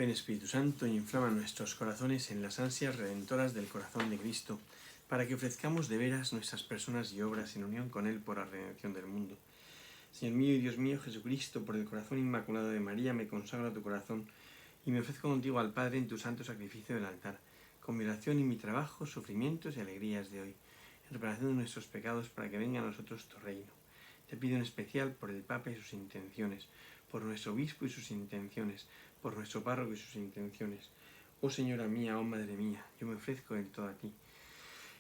Ven Espíritu Santo y inflama nuestros corazones en las ansias redentoras del corazón de Cristo, para que ofrezcamos de veras nuestras personas y obras en unión con Él por la redención del mundo. Señor mío y Dios mío Jesucristo, por el corazón inmaculado de María me consagro a tu corazón y me ofrezco contigo al Padre en tu santo sacrificio del altar, con mi oración y mi trabajo, sufrimientos y alegrías de hoy, en reparación de nuestros pecados para que venga a nosotros tu reino. Te pido en especial por el Papa y sus intenciones, por nuestro obispo y sus intenciones, por nuestro párroco y sus intenciones. Oh Señora mía, oh Madre mía, yo me ofrezco del todo a ti.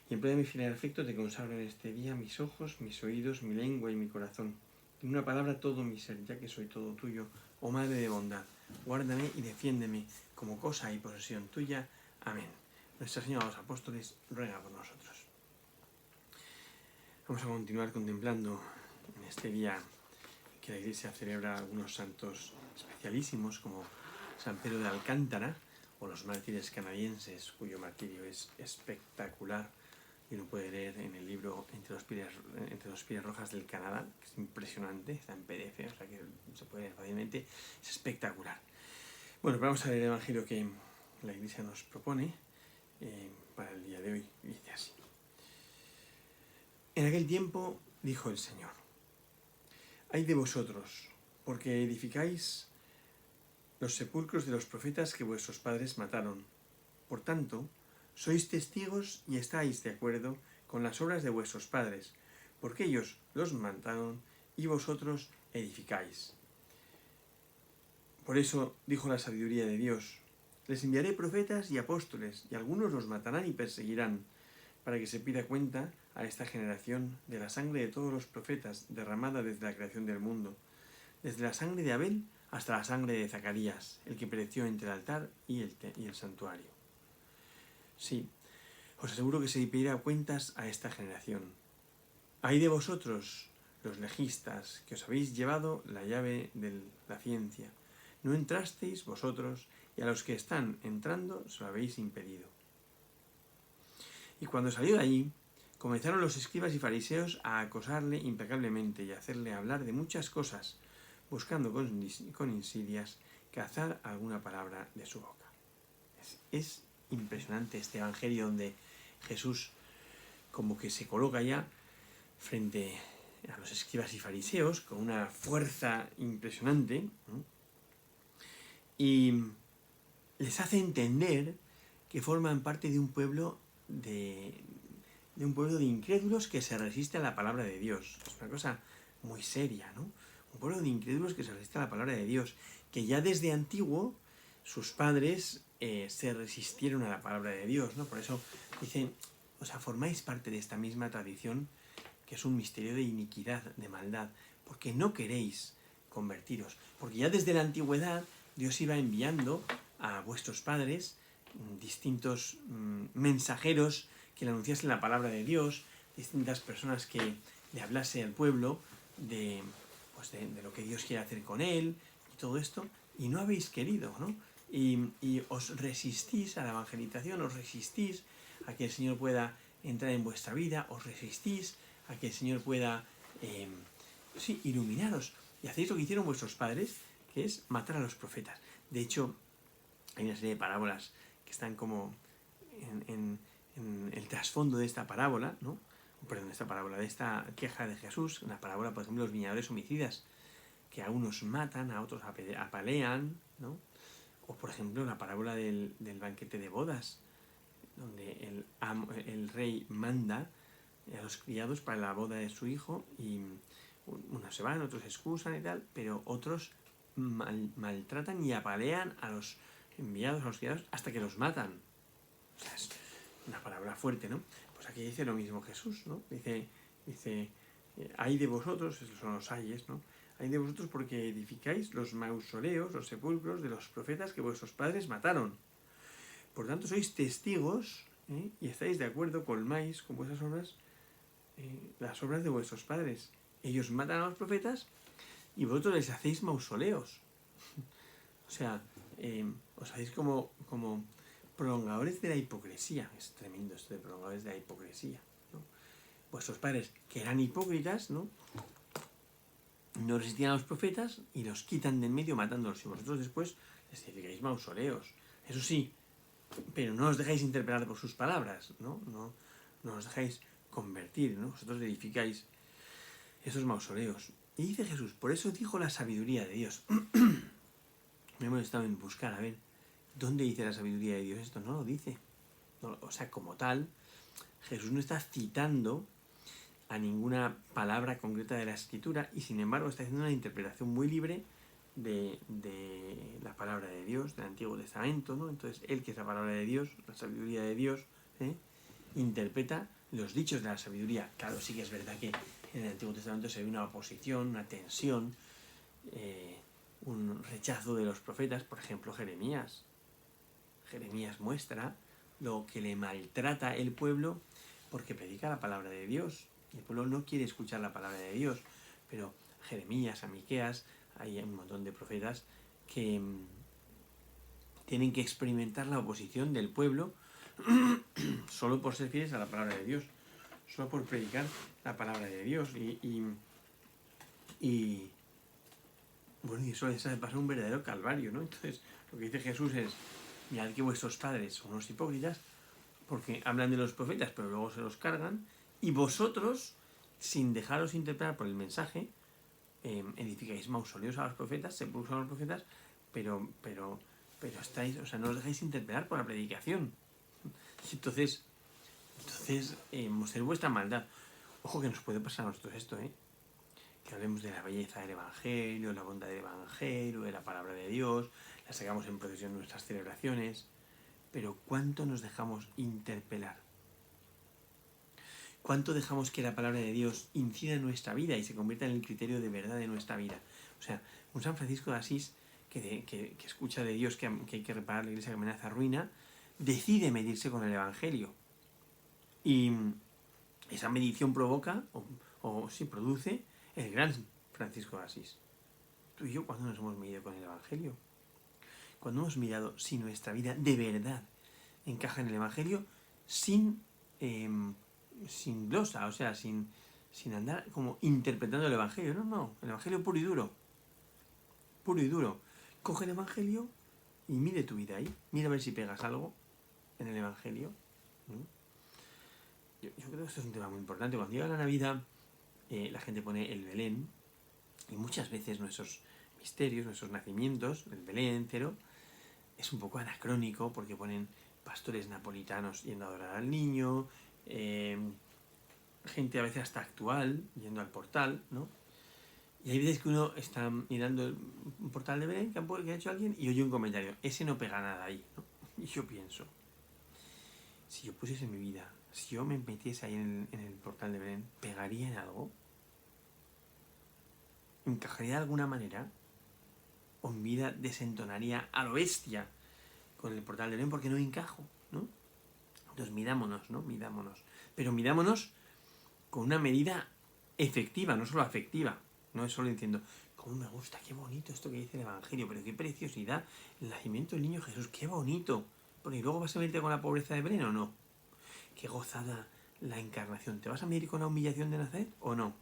Y en pleno de mi fiel afecto te consagro en este día mis ojos, mis oídos, mi lengua y mi corazón. En una palabra todo mi ser, ya que soy todo tuyo, oh Madre de bondad. Guárdame y defiéndeme como cosa y posesión tuya. Amén. Nuestra Señora de los Apóstoles ruega por nosotros. Vamos a continuar contemplando en este día que la Iglesia celebra algunos santos especialísimos como San Pedro de Alcántara o los mártires canadienses, cuyo martirio es espectacular y uno puede leer en el libro Entre dos piedras rojas del Canadá, que es impresionante, está en PDF, o sea que se puede leer fácilmente, es espectacular. Bueno, pero vamos a leer el Evangelio que la Iglesia nos propone para el día de hoy, y dice así. En aquel tiempo dijo el Señor: ¡ay de vosotros, porque edificáis los sepulcros de los profetas que vuestros padres mataron! Por tanto, sois testigos y estáis de acuerdo con las obras de vuestros padres, porque ellos los mataron y vosotros edificáis. Por eso dijo la sabiduría de Dios: les enviaré profetas y apóstoles, y algunos los matarán y perseguirán, para que se pida cuenta a esta generación de la sangre de todos los profetas derramada desde la creación del mundo, desde la sangre de Abel hasta la sangre de Zacarías, el que pereció entre el altar y el santuario. Sí, os aseguro que se pedirá cuentas a esta generación. ¡Ay de vosotros, los legistas, que os habéis llevado la llave de la ciencia! No entrasteis vosotros, y a los que están entrando se lo habéis impedido. Y cuando salió de allí, comenzaron los escribas y fariseos a acosarle impecablemente y a hacerle hablar de muchas cosas, buscando con insidias cazar alguna palabra de su boca. Es impresionante este evangelio donde Jesús como que se coloca ya frente a los escribas y fariseos con una fuerza impresionante, ¿no? Y les hace entender que forman parte de un pueblo de incrédulos que se resiste a la palabra de Dios. Es una cosa muy seria, ¿no? Un pueblo de incrédulos que se resiste a la palabra de Dios, que ya desde antiguo sus padres se resistieron a la palabra de Dios, ¿no? Por eso dicen, o sea, formáis parte de esta misma tradición que es un misterio de iniquidad, de maldad, porque no queréis convertiros, porque ya desde la antigüedad Dios iba enviando a vuestros padres distintos mensajeros que le anunciasen la palabra de Dios, distintas personas que le hablase al pueblo de lo que Dios quiere hacer con él y todo esto, y no habéis querido, ¿no? Y os resistís a la evangelización, os resistís a que el Señor pueda entrar en vuestra vida, os resistís a que el Señor pueda iluminaros, y hacéis lo que hicieron vuestros padres, que es matar a los profetas. De hecho, hay una serie de parábolas que están como en el trasfondo de esta parábola, ¿no? Perdón, de esta queja de Jesús, una parábola, por ejemplo, los viñadores homicidas, que a unos matan, a otros apalean, ¿no? O, por ejemplo, la parábola del banquete de bodas, donde el rey manda a los criados para la boda de su hijo, y unos se van, otros se excusan y tal, pero otros maltratan y apalean a los enviados, a los criados, hasta que los matan. O sea, es una palabra fuerte, ¿no? Pues aquí dice lo mismo Jesús, ¿no? Dice ay de vosotros, esos son los ayes, ¿no? Ay de vosotros porque edificáis los mausoleos, los sepulcros de los profetas que vuestros padres mataron. Por tanto, sois testigos, y estáis de acuerdo, colmáis con vuestras obras las obras de vuestros padres. Ellos matan a los profetas y vosotros les hacéis mausoleos. O sea, os hacéis como prolongadores de la hipocresía. Es tremendo esto de prolongadores de la hipocresía, ¿no? Vuestros padres, que eran hipócritas, ¿no? No resistían a los profetas y los quitan de en medio matándolos, y vosotros después les edificáis mausoleos. Eso sí, pero no os dejáis interpelar por sus palabras, ¿no? No os dejáis convertir, ¿no? Vosotros edificáis esos mausoleos. Y dice Jesús, por eso dijo la sabiduría de Dios. Me hemos estado en buscar, a ver, ¿dónde dice la sabiduría de Dios esto? No lo dice. No, o sea, como tal, Jesús no está citando a ninguna palabra concreta de la Escritura y sin embargo está haciendo una interpretación muy libre de la palabra de Dios, del Antiguo Testamento, ¿no? Entonces, él, que es la palabra de Dios, la sabiduría de Dios, interpreta los dichos de la sabiduría. Claro, sí que es verdad que en el Antiguo Testamento se ve una oposición, una tensión, un rechazo de los profetas, por ejemplo, Jeremías. Jeremías muestra lo que le maltrata el pueblo porque predica la palabra de Dios. El pueblo no quiere escuchar la palabra de Dios, pero Jeremías, Miqueas, hay un montón de profetas que tienen que experimentar la oposición del pueblo solo por ser fieles a la palabra de Dios, solo por predicar la palabra de Dios. Bueno, y eso les pasa un verdadero calvario, ¿no? Entonces, lo que dice Jesús es, mirad que vuestros padres son unos hipócritas, porque hablan de los profetas, pero luego se los cargan, y vosotros, sin dejaros interpretar por el mensaje, edificáis mausoleos a los profetas, sepulcros a los profetas, pero estáis, o sea, no os dejáis interpretar por la predicación. Entonces mostréis vuestra maldad. Ojo que nos puede pasar a nosotros esto, que hablemos de la belleza del Evangelio, la bondad del Evangelio, de la palabra de Dios, la sacamos en procesión en nuestras celebraciones, pero ¿cuánto nos dejamos interpelar? ¿Cuánto dejamos que la palabra de Dios incida en nuestra vida y se convierta en el criterio de verdad de nuestra vida? O sea, un San Francisco de Asís que escucha de Dios que hay que reparar la iglesia que amenaza ruina, decide medirse con el Evangelio. Y esa medición provoca, o sí produce, el gran Francisco de Asís. Tú y yo, ¿cuándo nos hemos medido con el Evangelio? Cuando hemos mirado si nuestra vida de verdad encaja en el Evangelio sin glosa, o sea, sin andar como interpretando el Evangelio. No, el Evangelio puro y duro. Puro y duro. Coge el Evangelio y mide tu vida ahí. Mira a ver si pegas algo en el Evangelio. Yo creo que esto es un tema muy importante. Cuando llega la Navidad, la gente pone el Belén y muchas veces nuestros misterios, nuestros nacimientos, el Belén, cero, es un poco anacrónico porque ponen pastores napolitanos yendo a adorar al niño, gente a veces hasta actual yendo al portal, ¿no? Y hay veces que uno está mirando un portal de Belén que ha hecho alguien y oye un comentario, ese no pega nada ahí, ¿no? Y yo pienso, si yo pusiese mi vida, si yo me metiese ahí en el portal de Belén, ¿pegaría en algo? ¿Encajaría de alguna manera? ¿O mi vida desentonaría a lo bestia con el portal de Belén porque no encajo, ¿no? Entonces midámonos, ¿no? Midámonos. Pero midámonos con una medida efectiva, no solo afectiva. No es solo diciendo, cómo me gusta, qué bonito esto que dice el Evangelio, pero qué preciosidad, el nacimiento del niño Jesús, qué bonito. Porque luego vas a medirte con la pobreza de Belén o no. Qué gozada la encarnación. ¿Te vas a medir con la humillación de Nazaret o no?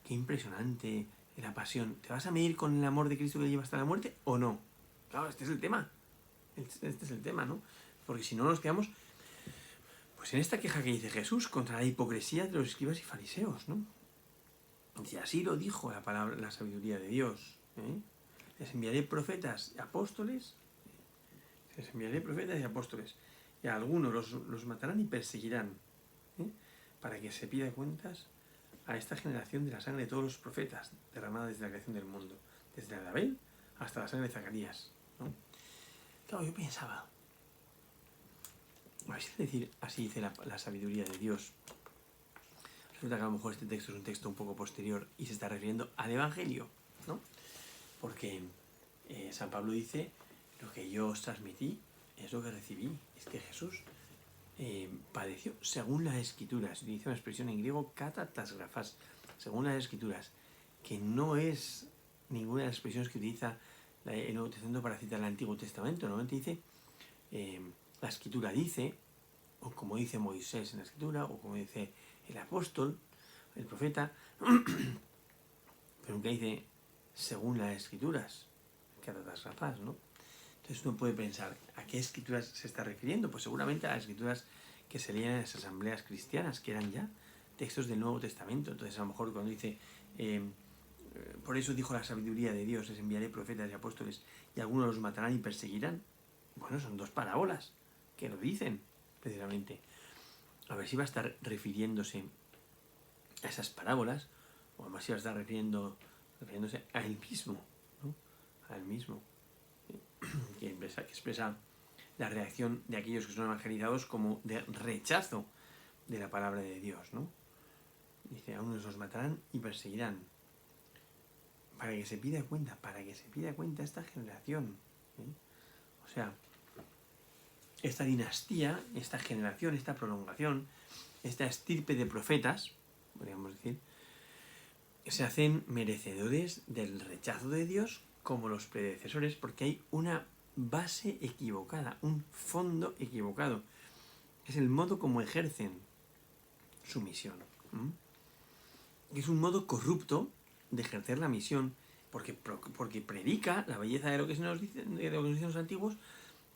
Qué impresionante la pasión. ¿Te vas a medir con el amor de Cristo que lleva hasta la muerte o no? Claro, este es el tema. Este es el tema, ¿no? Porque si no nos quedamos pues en esta queja que dice Jesús contra la hipocresía de los escribas y fariseos, ¿no? Y así lo dijo la sabiduría de Dios. Les enviaré profetas y apóstoles. Les enviaré profetas y apóstoles. Y a algunos los matarán y perseguirán. Para que se pida cuentas a esta generación de la sangre de todos los profetas derramada desde la creación del mundo. Desde la de Abel hasta la sangre de Zacarías, ¿no? Claro, yo pensaba, así dice la sabiduría de Dios. Resulta que a lo mejor este texto es un texto un poco posterior y se está refiriendo al Evangelio, ¿no? Porque San Pablo dice, lo que yo os transmití es lo que recibí. Es que Jesús padeció según las Escrituras. Utiliza una expresión en griego, kata tas grafas, según las Escrituras, que no es ninguna de las expresiones que utiliza el Nuevo Testamento para citar el Antiguo Testamento. Normalmente dice, la Escritura dice, o como dice Moisés en la Escritura, o como dice el apóstol, el profeta, pero nunca dice según las Escrituras. las rapaz, ¿no? Entonces uno puede pensar, ¿a qué escrituras se está refiriendo? Pues seguramente a las escrituras que se leían en las asambleas cristianas, que eran ya textos del Nuevo Testamento. Entonces a lo mejor cuando dice, por eso dijo la sabiduría de Dios, les enviaré profetas y apóstoles, y algunos los matarán y perseguirán. Bueno, son dos parábolas que lo dicen, precisamente. A ver si va a estar refiriéndose a esas parábolas, o además si va a estar refiriéndose a él mismo, ¿no? A él mismo, que expresa la reacción de aquellos que son evangelizados como de rechazo de la palabra de Dios, ¿no? Dice, a unos los matarán y perseguirán, para que se pida cuenta esta generación, ¿eh? O sea, esta dinastía, esta generación, esta prolongación, esta estirpe de profetas, podríamos decir, se hacen merecedores del rechazo de Dios como los predecesores, porque hay una base equivocada, un fondo equivocado. Es el modo como ejercen su misión. Es un modo corrupto de ejercer la misión, porque predica la belleza de lo que nos dicen los antiguos,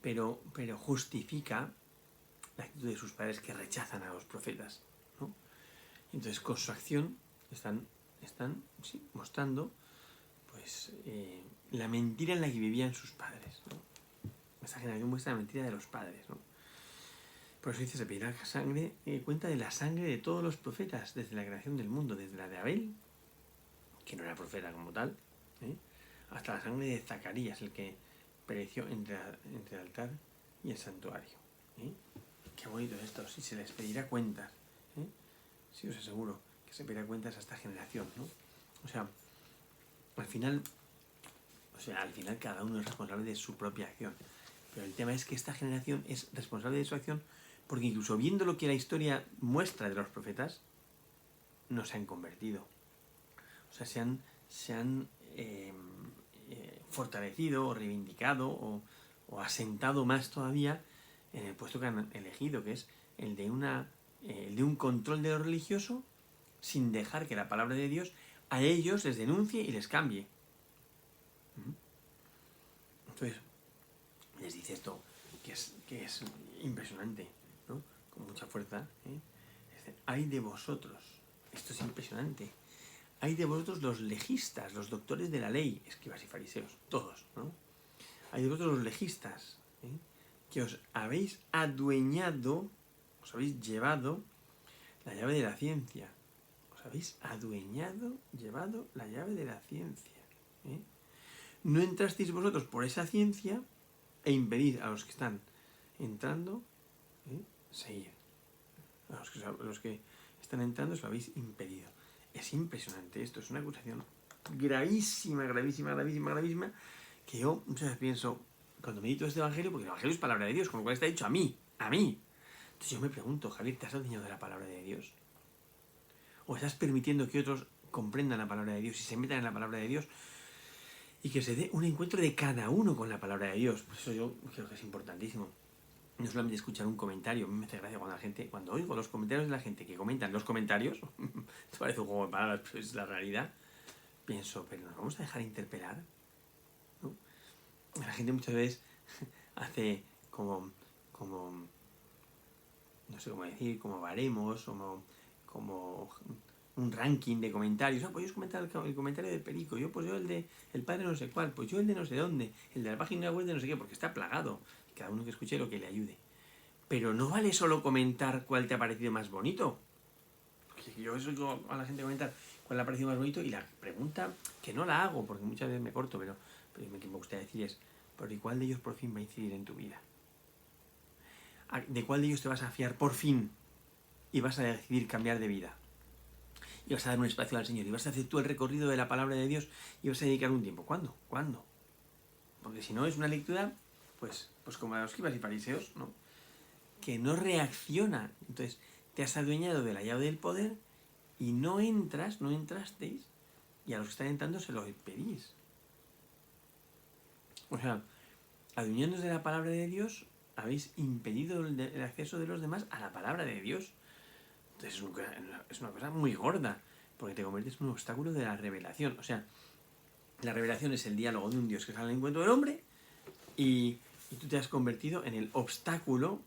pero justifica la actitud de sus padres que rechazan a los profetas, ¿no? Entonces con su acción están sí, mostrando pues la mentira en la que vivían sus padres, ¿no? Esta generación muestra la mentira de los padres, ¿no? Por eso dice, se pedirá sangre, cuenta de la sangre de todos los profetas desde la creación del mundo, desde la de Abel, que no era profeta como tal, hasta la sangre de Zacarías, el que pereció entre el altar y el santuario. Qué bonito esto, si se les pedirá cuentas, sí os aseguro que se pedirá cuentas a esta generación, ¿no? O sea, al final cada uno es responsable de su propia acción, pero el tema es que esta generación es responsable de su acción porque incluso viendo lo que la historia muestra de los profetas, no se han convertido. O sea, se han fortalecido o reivindicado o asentado más todavía en el puesto que han elegido, que es el de un control de lo religioso sin dejar que la palabra de Dios a ellos les denuncie y les cambie. Entonces, les dice esto, que es impresionante, ¿no? Con mucha fuerza. Hay de vosotros, esto es impresionante, hay de vosotros los legistas, los doctores de la ley, escribas y fariseos, todos, ¿no? Hay de vosotros los legistas, que os habéis adueñado, os habéis llevado la llave de la ciencia. Os habéis llevado la llave de la ciencia. No entrasteis vosotros por esa ciencia e impedid a los que están entrando seguir. A los que están entrando os lo habéis impedido. Es impresionante esto, es una acusación gravísima, que yo muchas veces pienso, cuando medito este evangelio, porque el evangelio es palabra de Dios, con lo cual está dicho a mí. Entonces yo me pregunto, Javier, ¿te has adueñado de la palabra de Dios? ¿O estás permitiendo que otros comprendan la palabra de Dios y se metan en la palabra de Dios y que se dé un encuentro de cada uno con la palabra de Dios? Por eso yo creo que es importantísimo. No solamente escuchar un comentario, a mí me hace gracia cuando oigo los comentarios de la gente que comentan los comentarios, esto parece un juego de palabras, pero es la realidad, pienso, pero nos vamos a dejar interpelar, ¿no? La gente muchas veces hace como no sé cómo decir, como baremos, como un ranking de comentarios. Pues yo os comentaba el comentario de Perico, yo el de el padre no sé cuál, pues yo el de no sé dónde, el de la página web de no sé qué, porque está plagado. Cada uno que escuche lo que le ayude. Pero no vale solo comentar cuál te ha parecido más bonito. Porque yo eso digo a la gente comentar cuál le ha parecido más bonito y la pregunta, que no la hago porque muchas veces me corto, pero me gustaría decir es, ¿por cuál de ellos por fin va a incidir en tu vida? ¿De cuál de ellos te vas a fiar por fin y vas a decidir cambiar de vida? Y vas a dar un espacio al Señor y vas a hacer tú el recorrido de la palabra de Dios y vas a dedicar un tiempo. ¿Cuándo? Porque si no es una lectura, pues como a los escribas y fariseos, ¿no? Que no reacciona. Entonces te has adueñado de la llave del poder y no entrasteis, y a los que están entrando se lo pedís. O sea, adueñándoos de la palabra de Dios, habéis impedido el acceso de los demás a la palabra de Dios. Entonces es una cosa muy gorda, porque te conviertes en un obstáculo de la revelación. O sea, La revelación es el diálogo de un Dios que sale al encuentro del hombre y tú te has convertido en el obstáculo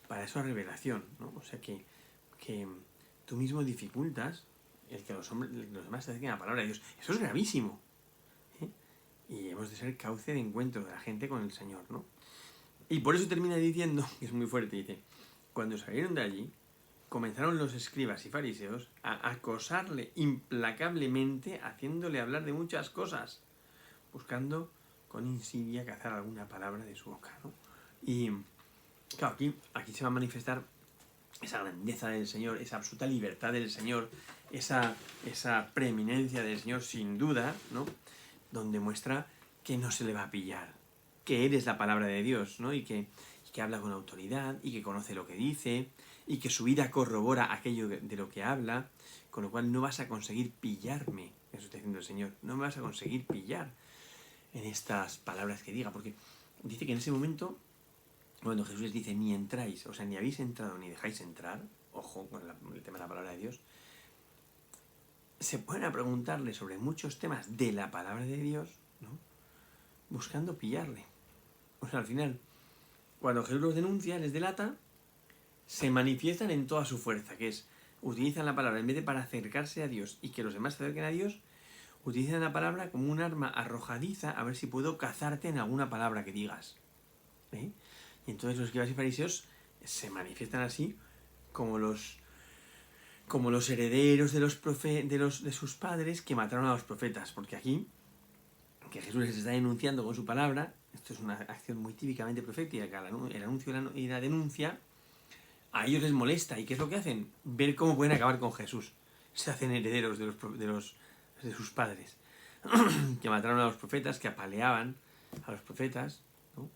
para esa revelación, ¿no? O sea que tú mismo dificultas el que los demás se acerquen a la palabra de Dios. Eso es gravísimo. ¿Eh? Y hemos de ser cauce de encuentro de la gente con el Señor, ¿no? Y por eso termina diciendo, que es muy fuerte, dice, cuando salieron de allí, comenzaron los escribas y fariseos a acosarle implacablemente, haciéndole hablar de muchas cosas, buscando con insidia cazar alguna palabra de su boca, ¿no? Y claro, aquí se va a manifestar esa grandeza del Señor, esa absoluta libertad del Señor, esa preeminencia del Señor sin duda, ¿no? Donde muestra que no se le va a pillar, que eres la palabra de Dios, ¿no? Y que habla con autoridad, y que conoce lo que dice, y que su vida corrobora aquello de lo que habla, con lo cual no vas a conseguir pillarme, eso está diciendo el Señor, no me vas a conseguir pillar en estas palabras que diga, porque dice que en ese momento, cuando Jesús les dice, ni entráis, o sea, ni habéis entrado ni dejáis entrar, ojo con el tema de la palabra de Dios, se ponen a preguntarle sobre muchos temas de la palabra de Dios, ¿no? Buscando pillarle. O sea, al final, cuando Jesús los denuncia, les delata, se manifiestan en toda su fuerza, que es, utilizan la palabra, en vez de para acercarse a Dios y que los demás se acerquen a Dios, utilizan la palabra como un arma arrojadiza a ver si puedo cazarte en alguna palabra que digas. ¿Eh? Y entonces los escribas y fariseos se manifiestan así como los herederos de sus padres que mataron a los profetas, porque aquí, que Jesús les está denunciando con su palabra, esto es una acción muy típicamente profética, el anuncio y la denuncia, a ellos les molesta, ¿y qué es lo que hacen? Ver cómo pueden acabar con Jesús. Se hacen herederos de sus padres, que mataron a los profetas, que apaleaban a los profetas, ¿no?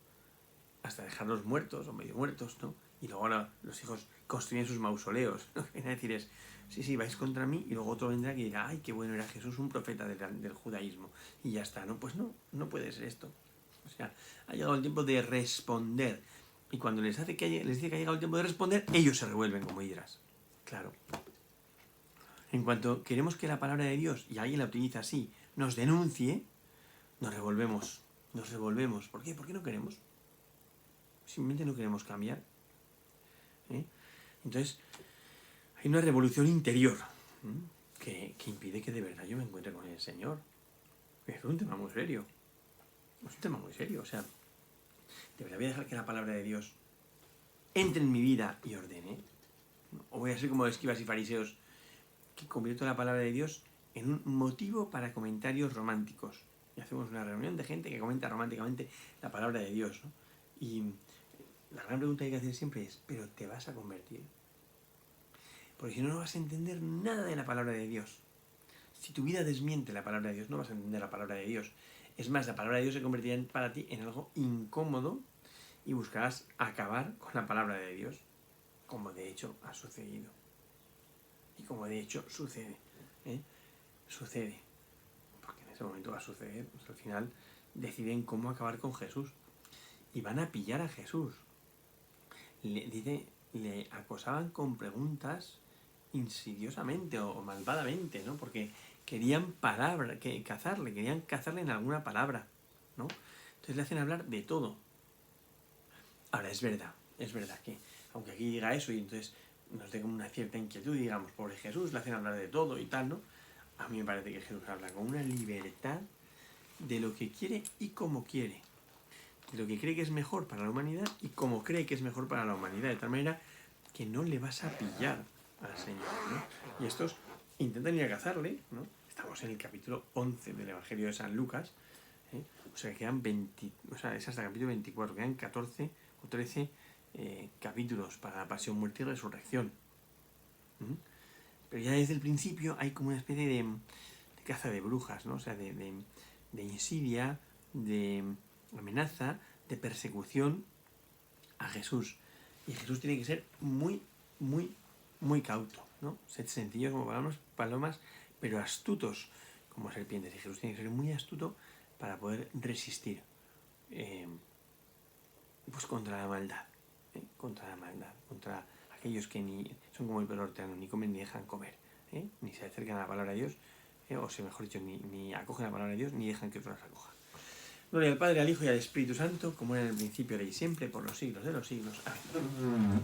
Hasta dejarlos muertos o medio muertos, ¿no? Y luego ahora los hijos construyen sus mausoleos. Lo que viene a decir es, sí, vais contra mí, y luego otro vendrá que dirá, ay, qué bueno era Jesús, un profeta del judaísmo. Y ya está, ¿no? Pues no puede ser esto. O sea, ha llegado el tiempo de responder. Y cuando les dice que ha llegado el tiempo de responder, ellos se revuelven como hidras. Claro. En cuanto queremos que la palabra de Dios, y alguien la utiliza así, nos denuncie, nos revolvemos. ¿Por qué? ¿Por qué no queremos? Simplemente no queremos cambiar. ¿Eh? Entonces, hay una revolución interior que impide que de verdad yo me encuentre con el Señor. Es un tema muy serio. Es un tema muy serio. O sea, ¿de verdad voy a dejar que la palabra de Dios entre en mi vida y ordene? ¿O voy a ser como escribas y fariseos que convierto la palabra de Dios en un motivo para comentarios románticos? Y hacemos una reunión de gente que comenta románticamente la palabra de Dios, ¿no? Y la gran pregunta que hay que hacer siempre es, ¿pero te vas a convertir? Porque si no, no vas a entender nada de la palabra de Dios. Si tu vida desmiente la palabra de Dios, no vas a entender la palabra de Dios. Es más, la palabra de Dios se convertirá para ti en algo incómodo y buscarás acabar con la palabra de Dios, como de hecho ha sucedido. Y como de hecho sucede. Sucede. Porque en ese momento va a suceder. Pues al final deciden cómo acabar con Jesús. Y van a pillar a Jesús. Le acosaban con preguntas insidiosamente o malvadamente, ¿no? Porque querían querían cazarle en alguna palabra, ¿no? Entonces le hacen hablar de todo. Ahora, es verdad que, aunque aquí diga eso y entonces nos dé como una cierta inquietud, digamos, pobre Jesús, le hacen hablar de todo y tal, ¿no? A mí me parece que Jesús habla con una libertad de lo que quiere y cómo quiere, de lo que cree que es mejor para la humanidad y cómo cree que es mejor para la humanidad, de tal manera que no le vas a pillar al Señor, ¿no? Y estos intentan ir a cazarle, ¿no? Estamos en el capítulo 11 del Evangelio de San Lucas, ¿eh? O sea, que quedan es hasta el capítulo 24, quedan 14 o 13 capítulos para la pasión, muerte y resurrección. Pero ya desde el principio hay como una especie de caza de brujas, ¿no? O sea, de insidia, de amenaza, de persecución a Jesús. Y Jesús tiene que ser muy, muy, muy cauto, ¿no? Sed sencillos como palomas, pero astutos como serpientes. Y Jesús tiene que ser muy astuto para poder resistir pues contra la maldad, contra aquellos que ni son como el perro hortelano, ni comen ni dejan comer, ni se acercan a la palabra de Dios, o sea, mejor dicho, ni acogen la palabra de Dios, ni dejan que otros las acojan. Gloria al Padre, al Hijo y al Espíritu Santo, como era en el principio, ahora y siempre, por los siglos de los siglos. Amén.